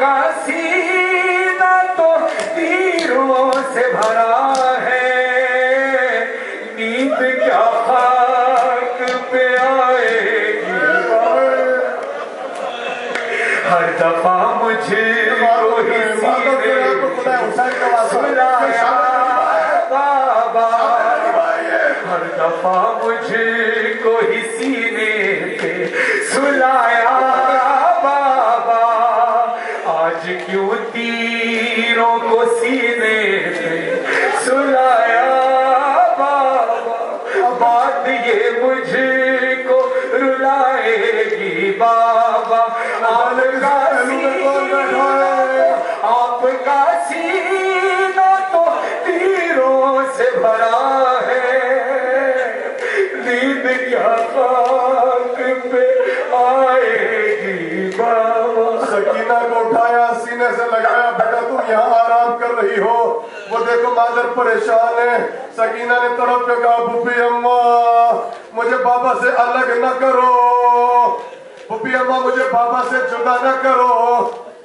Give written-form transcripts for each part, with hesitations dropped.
کا سینہ تو تیروں سے بھرا ہے، نیند کیا خاک پہ آئے گی، ہر دفعہ مجھے وہی سلایا بابا، ہر دفعہ مجھے کوئی سینے پہ سلایا بابا، آج کیوں تیروں کو سینے پہ سلایا بابا، بات یہ مجھے کو رلائے گی بابا، آپ کا سینہ تو تیروں سے بھرا ہے، نیند کیا خاک پہ آئے گی بابا۔ سکینہ کو اٹھایا، سینے سے لگایا، بیٹا تم یہاں آرام کر رہی ہو، وہ دیکھو مادر پریشان ہے۔ سکینہ نے تڑپ کے کہا پھوپھی اماں مجھے بابا سے الگ نہ کرو، پھوپھی اماں مجھے بابا سے جدا نہ کرو۔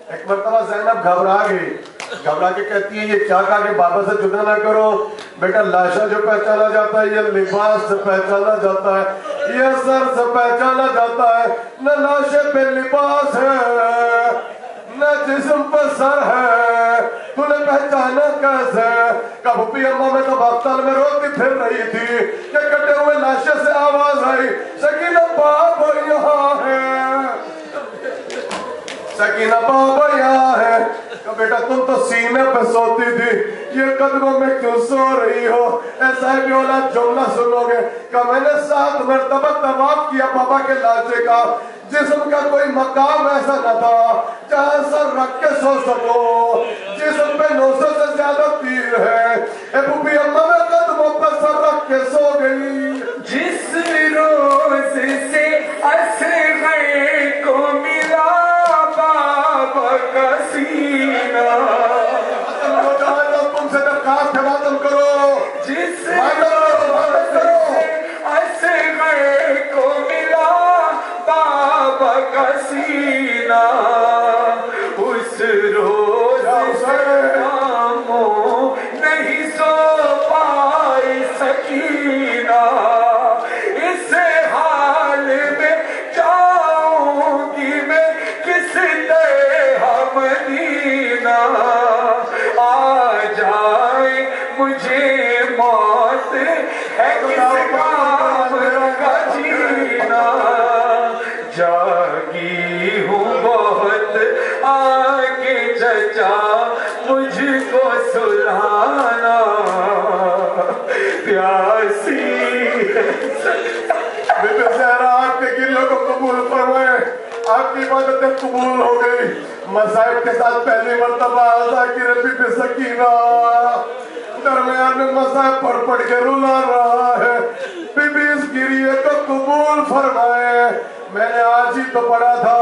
ایک مرتبہ زینب گھبرا گئی، گھبرا کے کہتی ہے یہ کیا کہا کہ بابا سے جدا نہ کرو؟ بیٹا لاشا جو پہچانا جاتا ہے یہ لباس سے پہچانا جاتا ہے، یہ سر سے پہچانا جاتا ہے، نہ لاشے پہ لباس ہے نہ جسم پر سر ہے، تو نے پہچانا کیسے؟ کہا پھوپھی اماں میں تو باغتال میں روتی پھر رہی تھی کہ کٹے ہوئے لاشے سے آواز آئی سکینہ بابا یہاں ہے، سکینہ بابا یہاں ہے۔ کہا بیٹا تم تو سینے پہ سوتی تھی، یہ قدموں میں کیوں سو رہی ہو؟ ایسا ہے کہ اولاد جملہ سنو گے۔ کہا میں نے 7 مرتبہ طواف کیا بابا کے لاشے کا، جسم کا کوئی مقام ایسا نہ تھا جہاں سر رکھ کے سو سکو، جسم پہ 900 سے زیادہ تیر ہے، اے پھوپھی اماں میں قدموں پہ سر رکھ کے سو گئی۔ جس روز سے اصغر کو ملا بابا کا سینہ، تم سے درخواست ہے ختم کرو، جس روز سے اصغر کو ملا بابا کا سینہ، اس روز سے کاموں نہیں سو پائی سکینہ، اس حال میں جاؤں گی میں کس طرح مدینہ، آ جائے مجھے موت ہے کس کام کا جینا، جاگی ہوں بہت آگے چچا مجھ کو سلانا، پیاسی بیٹے زہرا آپ کے گلوں کو قبول فرمائے، آپ کی عبادتیں قبول ہو گئی۔ مصائب کے ساتھ پہلی مرتبہ آزا کی ربی پہ سکینہ درمیان میں مصائب پڑھ کے رلا رہا ہے، بی بی اس گریے کو قبول فرمائے۔ میں نے آج ہی تو پڑھا تھا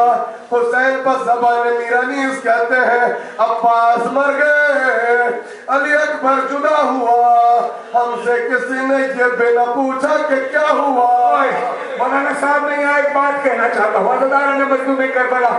حسین پر زبان میرانیز کہتے ہیں عباس مر گئے، علی اکبر جدا ہوا، ہم سے کسی نے یہ بھی نہ پوچھا کہ کیا ہوا۔ مولانا صاحب نے یہاں ایک بات کہنا چاہتا ہوں، عزاداران مظلوم کربلا،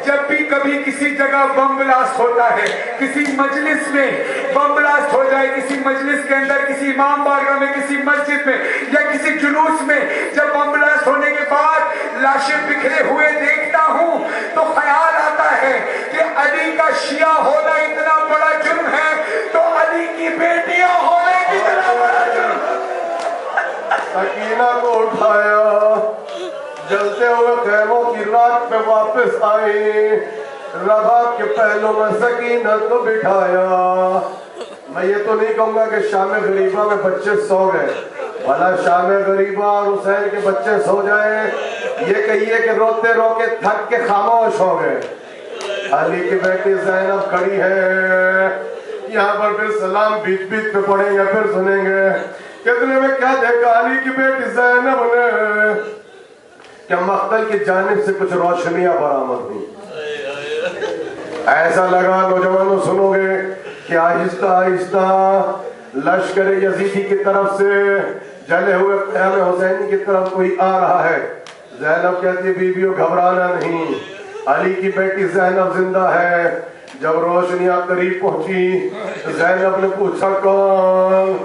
جب بھی کبھی کسی جگہ بم بلاسٹ ہوتا ہے، کسی مجلس میں بم بلاسٹ ہو جائے، کسی مجلس کے اندر، کسی امام بارگاہ میں، کسی مسجد میں یا کسی جلوس میں، جب بم بلاسٹ ہونے کے بعد لاشیں بکھرے ہوئے دیکھتا ہوں تو خیال آتا ہے کہ علی کا شیعہ ہونا اتنا بڑا جرم ہے تو علی کی بیٹیاں ہونا کتنا بڑا جرم ہے۔ سکینہ کو اٹھایا، جلتے ہوئے خیموں کی رات پہ واپس آئی، رباب کے پہلوں میں سکینہ کو بٹھایا۔ میں یہ تو نہیں کہوں گا کہ شام غریبہ میں بچے سو گئے، بھلا شام غریبہ اور حسین کے بچے سو جائیں، یہ کہیے کہ روتے رو کے تھک کے خاموش ہو گئے۔ علی کی بیٹی زینب کھڑی ہے، یہاں پر پھر سلام بیچ بیچ پہ پڑھیں گے، پھر سنیں گے کتنے میں کیا دیکھا علی کی بیٹی زینب نے کہ مقتل کی جانب سے کچھ روشنیاں برآمد ہوئی۔ ایسا لگا نوجوانوں سنو گے کہ آہستہ آہستہ لشکر یزیدی کی طرف سے جلے ہوئے قیام حسینی کی طرف کوئی آ رہا ہے۔ زینب کہتی بیویوں گھبرانا نہیں، علی کی بیٹی زینب زندہ ہے. جب روشنیاں قریب پہنچی زینب نے پوچھا کون؟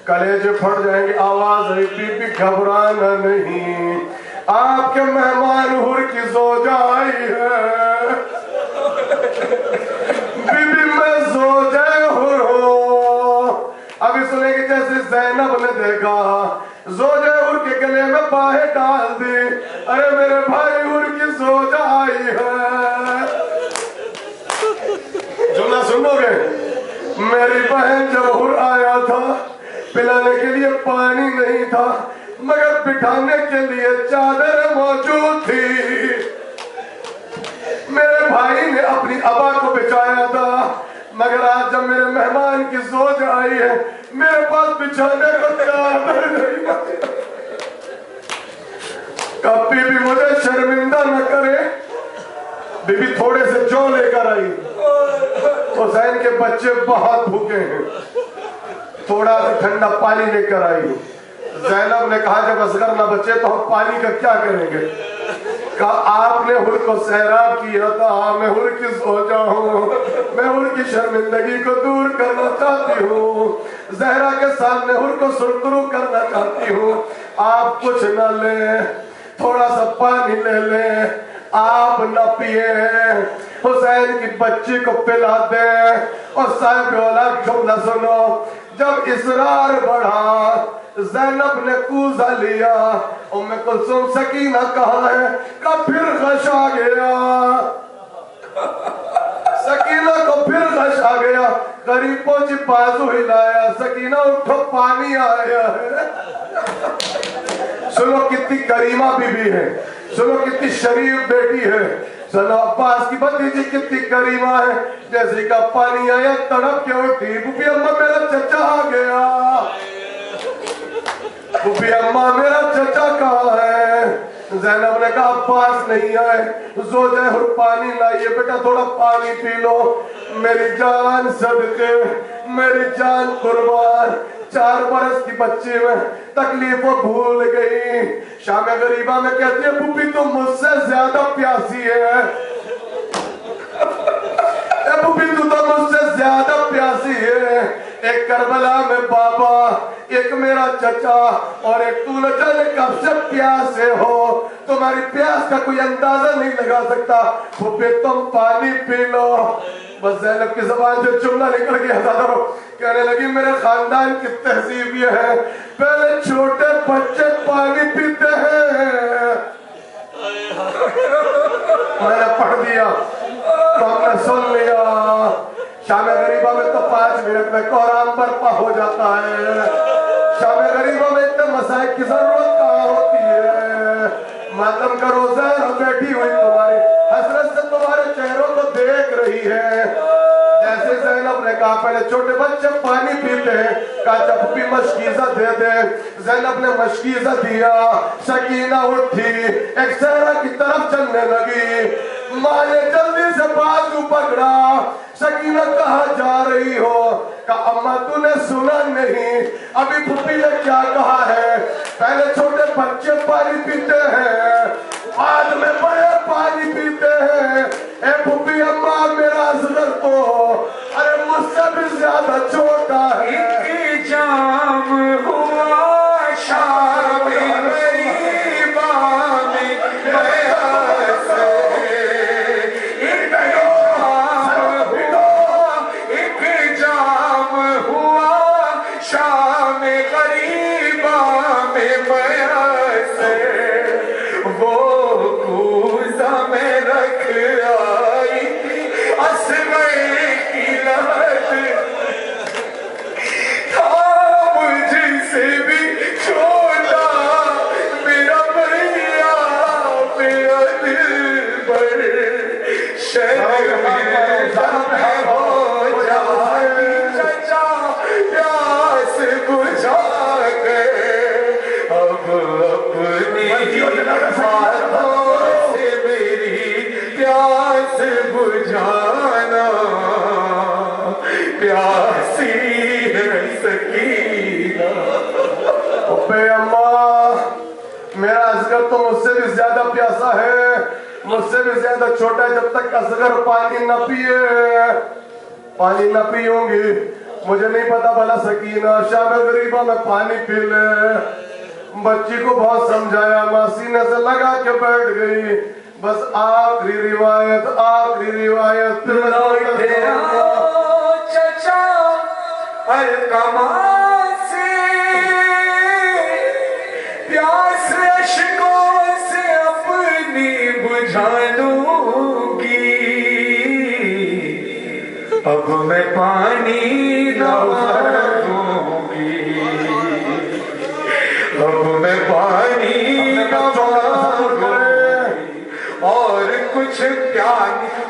کلیجے پھٹ جائیں گے. آواز آئی بی بی گھبرانا نہیں, آپ کے مہمان حور کی زوجہ آئی ہے. بی بی میں زوجہ حور ہوں. ابھی سنے کہ جیسے زینب نے دیکھا زوجہ حور کے گلے میں باہیں ڈال دی. ارے میرے بھائی حور کی زوجہ آئی ہے. جملہ سنو گے؟ میری بہن جب حور آیا تھا پلانے کے لیے پانی نہیں تھا مگر بٹھانے کے لیے چادر موجود تھی. میرے بھائی نے اپنی ابا کو بچایا تھا مگر آج جب میرے مہمان کی زوج آئی ہے میرے پاس بچھانے کو چادر نہیں. کبھی بھی مجھے شرمندہ نہ کرے. بی بی تھوڑے سے جو لے کر آئی. حسین کے بچے بہت بھوکے ہیں. تھوڑا سا ٹھنڈا پانی لے کر آئی. زینب نے کہا جب اصغر نہ بچے تو ہم پانی کا کیا کریں گے؟ کہا آپ نے حور کو سیراب کیا تھا, میں حور کی زوجہ ہوں, میں حور کی شرمندگی کو دور کرنا چاہتی ہوں, زہرا کے سامنے حور کو سرخرو کرنا چاہتی ہوں. آپ کچھ نہ لیں, تھوڑا سا پانی لے لیں, آپ نہ پیئے, حسین کی بچی کو پلا دیں. اور صاحب اولاد جملہ سنو, جب اصرار بڑھا زینب نے کوزہ لیا. ام کلثوم سکینہ کہاں ہے؟ کہ پھر غش آ گیا. سکینہ کو پھر غش آ گیا. قریب پہنچی بازو ہلایا, سکینہ اٹھو پانی آیا ہے. سنو کتنی کریمہ بی بی ہے, سنو کتنی شریف بیٹی ہے, سنو عباس کی بھتیجی کتنی کریمہ ہے. جیسے کہ پانی آیا تڑپ کے اٹھی, بوبی اماں میرا چچا آ گیا. بوبی اماں میرا چچا کہاں ہے؟ زینب نے کہا عباس نہیں آئے. زوجہ حور پانی لائیے, بیٹا تھوڑا پانی پی لو. میری جان صدقے, میری جان قربان. 4 برس کی بچی میں تکلیف بھول گئی. شام غریبہ میں کہتی ہے بوبی تم مجھ سے زیادہ پیاسی ہے. اے بوبی تو مجھ سے زیادہ پیاسی ہے. ایک کربلا میں بابا, ایک میرا چچا, اور ایک تو نہ جانے کب سے پیاسے ہو. تمہاری پیاس کا کوئی اندازہ نہیں لگا سکتا. بوبی تم پانی پی لو. بس زینب کی زبان سے جملہ نکل گیا حضرت, کہنے لگی میرے خاندان کی تہذیب یہ ہے پہلے چھوٹے بچے پانی پیتے ہیں. میں نے پڑھ دیا تو ہم نے سن لیا. شام غریبہ میں تو 5 منٹ میں قرآن برپا ہو جاتا ہے. شام غریبہ میں اتنے مسائل کی ضرورت کہاں ہوتی ہے. ماتم کا روزہ بیٹھی ہوئی تمہاری حسرت سے تمہارے چہروں کو دیکھ رہی ہے. جیسے زینب نے کہا پہلے چھوٹے بچے پانی پیتے ہیں, کہا جب بھی مشکیزہ دے دے. زینب نے مشکیزہ دیا. سکینہ اٹھی, ایک صحرا کی طرف چلنے لگی. ماں نے جلدی سے بازو پکڑا. سکینہ کہاں جا رہی ہو؟ کہا اماں تو نے سنا نہیں ابھی پھوپھی نے کیا کہا ہے. پہلے چھوٹے بچے پانی پیتے ہیں, بعد میں بڑے پانی پیتے ہیں. اے پھوپھی اماں میرا اصغر تو ارے مجھ سے بھی زیادہ چھوٹا ہے. ایک جام ہوا شام غریبہ میں بیعت سے. ایک جام ہوا شام غریبہ میں بیعت سے. وہ کوزہ میں رکھ آئی تھی اصغر کی لہت, تھا مجھ سے بھی چھوٹا میرا بھیا میرا دلبر. شرمندہ ہو جاتی چچا پیاس بجھا گئے. اب اپنی ہاتھوں سے میری پیاس بجھانا, پیاسی ہے سکینہ. اپے اماں میرا اصغر تو مجھ سے بھی زیادہ پیاسا ہے. مجھ سے بھی زیادہ چھوٹا ہے، جب تک اصغر پانی نہ پیے پانی نہ پیوں گی مجھے نہیں پتا بھلا سکینہ شام غریبہ میں پانی پی لے۔ بچی کو بہت سمجھایا، ماں سینے سے لگا کے بیٹھ گئی۔ بس آخری روایت چچا القما سے پیاس اشکوں سے اپنی بجھا لوں گی، اب میں پانی نہ مانگوں گی، اب میں پانی نہ مانگوں گی، اور کچھ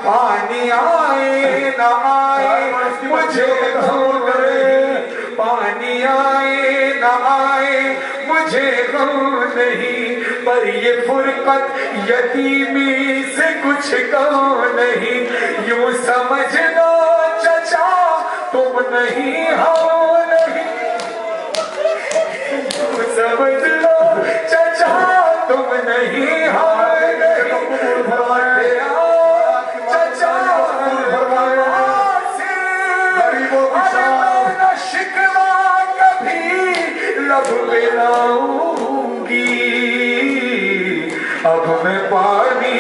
پانی آئے نہ آئے مجھے غم نہیں، پانی آئے نہ آئے مجھے غم نہیں، پر یہ فرقت یتیمی سے کچھ کم نہیں، یوں سمجھ لو چچا تم نہیں ہم نہیں، یوں سمجھ لو چچا تم نہیں ہم نہیں، چچا شکوا کبھی لب ملاؤں گی، اب میں پانی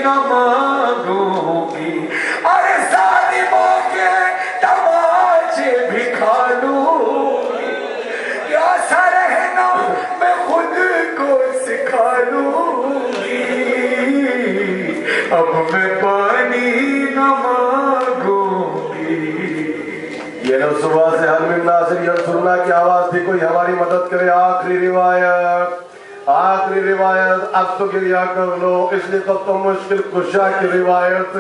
نہ مانگوں گی، ارے ظالموں کے تماچے بھی کھا لوں گی، پیاسا رہنا میں خود کو سکھا لوں گی، اب میں پانی نہ مانگوں گی۔ یہ لو صبح سے ہر من ناصر ینصرنا کی آواز تھی، کوئی ہماری مدد کرے۔ آخری روایت اب تو گریا کر لو، اس لیے تو مشکل کشا کی روایت،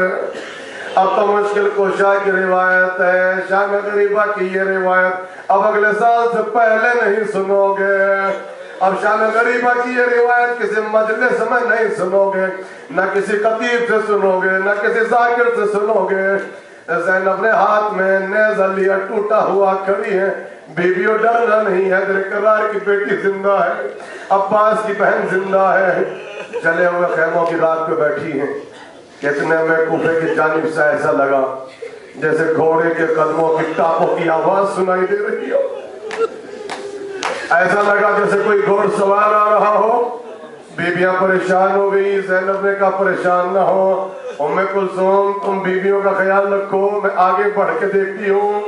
اب تو مشکل کشا کی روایت ہے۔ شام غریبہ کی یہ روایت اب اگلے سال سے پہلے نہیں سنو گے، اب شام غریبہ کی یہ روایت کسی مجلس میں نہیں سنو گے، نہ کسی خطیب سے سنو گے، نہ کسی ذاکر سے سنو گے۔ زینب نے ہاتھ میں نیزہ لیا، ٹوٹا ہوا کھڑی ہے، بیویوں ڈرنا نہیں ہے، حیدر کرار کی بیٹی زندہ ہے، عباس کی بہن زندہ ہے، جلے ہوئے خیموں کی رات پہ بیٹھی ہیں۔ کتنے میں کوفے کی جانب سے ایسا لگا جیسے گھوڑے کے قدموں کی ٹاپوں کی آواز سنائی دے رہی ہو، ایسا لگا جیسے کوئی گھوڑ سوار آ رہا ہو۔ بیویاں پریشان ہو گئی، زینب نے کہا پریشان نہ ہو، ام کلثوم تم بیویوں کا خیال رکھو، میں آگے بڑھ کے دیکھتی ہوں۔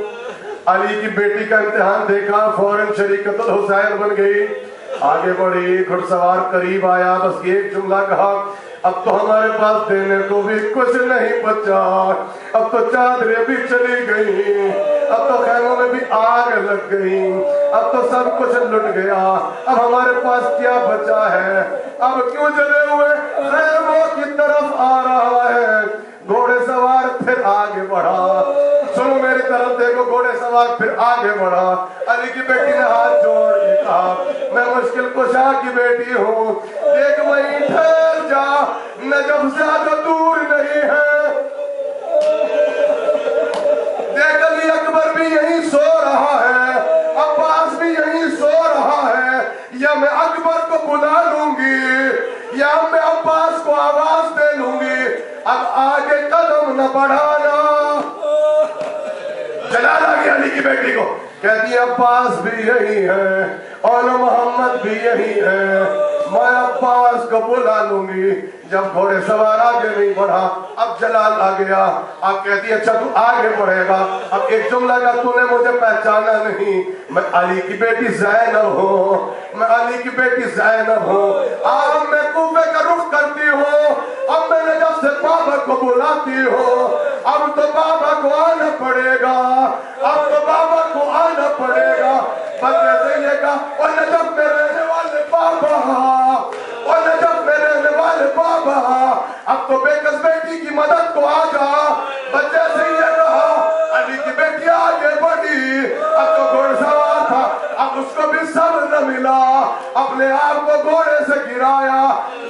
علی کی بیٹی کا امتحان دیکھا، فوراً شریکت الحسین بن گئی، آگے بڑھی، گھڑ سوار قریب آیا، بس ایک جملہ کہا، اب تو ہمارے پاس دینے کو بھی کچھ نہیں بچا، اب تو چادریں بھی چلی گئی، اب تو خیموں میں بھی آگ لگ گئی، اب تو سب کچھ لٹ گیا، اب ہمارے پاس کیا بچا ہے؟ اب کیوں چلے ہوئے خیموں کی طرف آ رہا ہے؟ گھوڑے سوار پھر آگے بڑھا، سنو میری طرف دیکھو، گھوڑے سوار پھر آگے بڑھا۔ علی کی بیٹی نے ہاتھ جوڑ کے کہا میں مشکل کشا کی بیٹی ہوں، دیکھ وہیں ٹھہر جا، نجف زیادہ دور نہیں ہے، دیکھ علی اکبر بھی یہیں سو رہا ہے، عباس بھی یہیں سو رہا ہے، یا میں اکبر کو بلا لوں گی یا میں عباس کو آواز دے لوں گی، اب آگے قدم نہ بڑھانا۔ جلال آ گیا علی کی بیٹی کو، کہتی ہے عباس بھی یہی ہے اور محمد بھی یہی ہے، میں عباس کو بلا لوں گی۔ جب گھوڑے سوار آگے نہیں بڑھا، اب جلال آ گیا، اب کہتی ہے اچھا تو آگے بڑھے گا، اب ایک جملہ کا تو نے مجھے پہچانا نہیں، میں علی کی بیٹی زینب ہوں، میں علی کی بیٹی زینب ہوں، اب میں کوفے کا رخ کرتی ہوں، اب میں نے جب سے بابا کو بلاتی ہوں، اب تو بابا کو آنا پڑے گا، اب تو بابا کو آنا پڑے گا۔ بندے سے یہ کہا اور نجف میں رہنے والے بابا، اور نجف میں رہنے والے بابا، اب تو بے کس بیٹی کی مدد کو آ جا۔ بچے سے یہ کہا، علی کی بیٹی آگے بڑھی، اب تو گھوڑ سوار تھا، اب اس کو بھی صبر نہ ملا، اپنے آپ کو گھوڑے سے گرایا،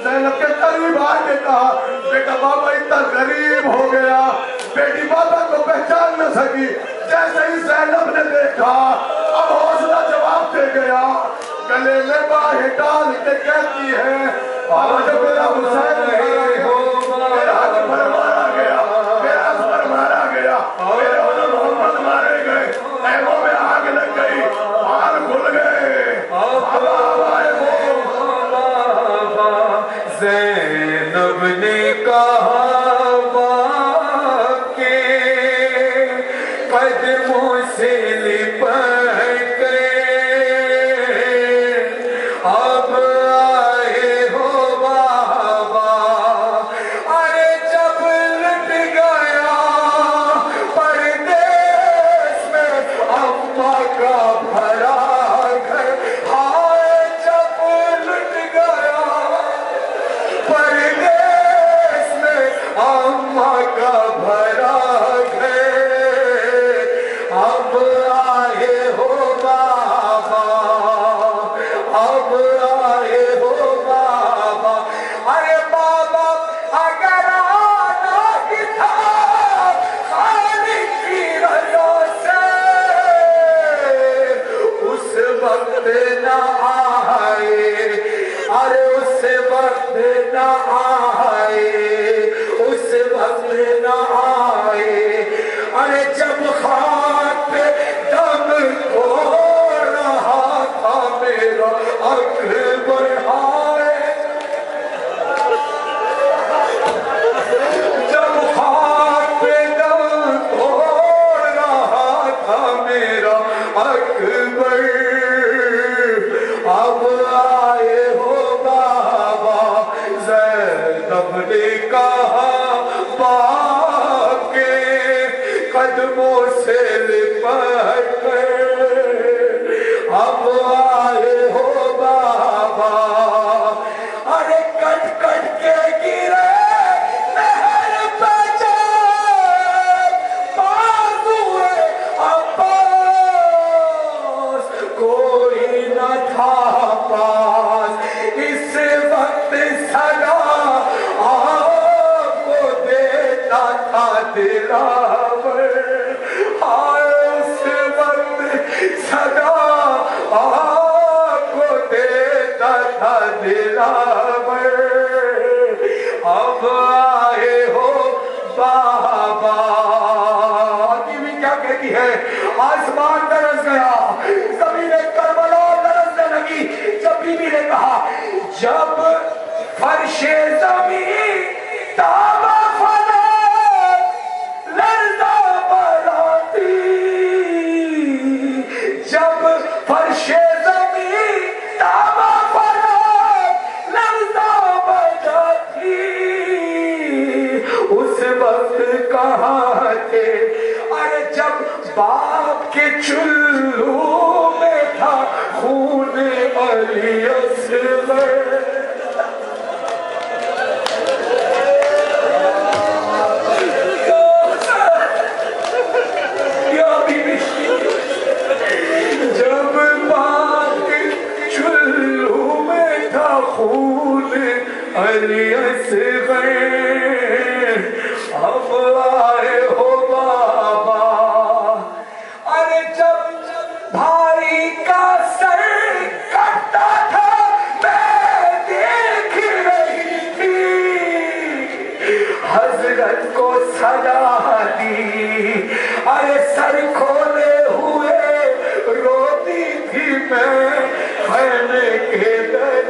زینب کے قریب آگے کہا بیٹا بابا اتنا غریب ہو گیا، بیٹی بابا کو پہچان نہ سکی۔ جیسے ہی زینب نے دیکھا اب حوصلہ جواب دے گیا، گلے میں باہیں ڈال کے کہتی ہے بابا جب میرا حسین ہو حق پر مارا گیا، میرے حق پر مارا گیا، میرے علم محمد مارے گئے، ایموں میں آگ لگ گئی، آگ کھل گئے، زینب نے کہا کہ قدموں سے لپٹ گئے، اب آئے ہو بابا، ارے جب لٹ گیا پردیس میں اماں کا بھرا گھر، ہائے جب لٹ گیا پردیس میں اماں کا بھرا گھر، اب آئے ہو بابا، اب آئے ہو بابا، ارے بابا اگر آنا ہی تھا خالق کی رضا سے، اس وقت نہ آئے، ارے اس وقت نہ آئے، اس وقت نہ آئے، ارے جب خاک پہ دم کھو رہا تھا میرا اکبر، آئے جب خاک پہ دم کھو رہا تھا میرا اکبر، اب آئے ہو بابا، زینب نے کہا باپ کے قدموں سے لپٹ گئے، اب آئے ہو بابا، ارے کٹ کٹ کے گرے نہر پہ جب بازوئے عباس، کوئی نہ تھا پاس، اس وقت صدا آپ کو دیتا تھا دلاور، ہائے اس وقت صدا آپ کو دیتا تھا دلاور، اب آئے ہو بابا۔ بھی کیا کہتی ہے، آسمان درس گیا، زمین کربلا درسنے لگی، جب بی بی نے کہا جب فرش زمین تابا فلک لرزا بلاتی، جب فرش زمین تابا فلک لرزا بجاتی، اس وقت کہاں تھے، ارے جب باپ کے چلو میں تھا خون علی اصغر، جب باپ کے چلو میں تھا خون علی اصغر، اب آئے ہو بابا، ارے جب بھائی کا سر کٹتا تھا میں دیکھ رہی تھی، حضرت کو صدا دی، ارے سر کھولے ہوئے روتی تھی میں خیمے کے در،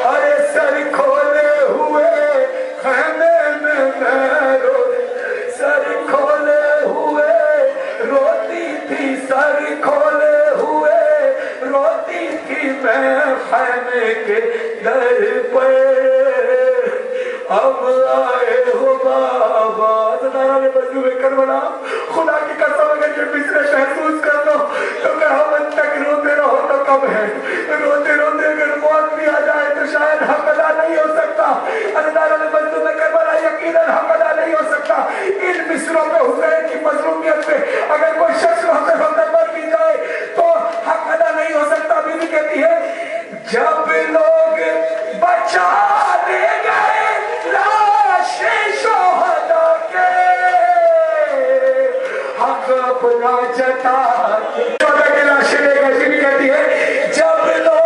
ارے سر کھولے ہوئے خیمے میں سر کھولے ہوئے روتی تھی، سر کھولے ہوئے روتی تھی میں خیمے کے در پر، اب آئے ہو بابا۔ ستارہ نے مجموعے کربلا، خدا کی قسم اگر یہ مصرع محسوس کر لو تو قیامت تک روتے رہو تو کم ہے، روتے روتے اگر موت بھی آ جائے تو شاید حق ادا نہیں ہو سکتا، ستارہ نے مجموعے کربلا یقیناً حق ادا نہیں ہو سکتا۔ ان مصروں میں حسین کی مظلومیت پہ اگر کوئی شخص روتے روتے مر بھی جائے تو حق ادا نہیں ہو سکتا۔ بی بی کہتی ہے جب لوگ بچا لے گئے لاش شہداء کے، حق اپنا جتا کے لاشیں لے گئے، بی بی کہتی ہے جب لوگ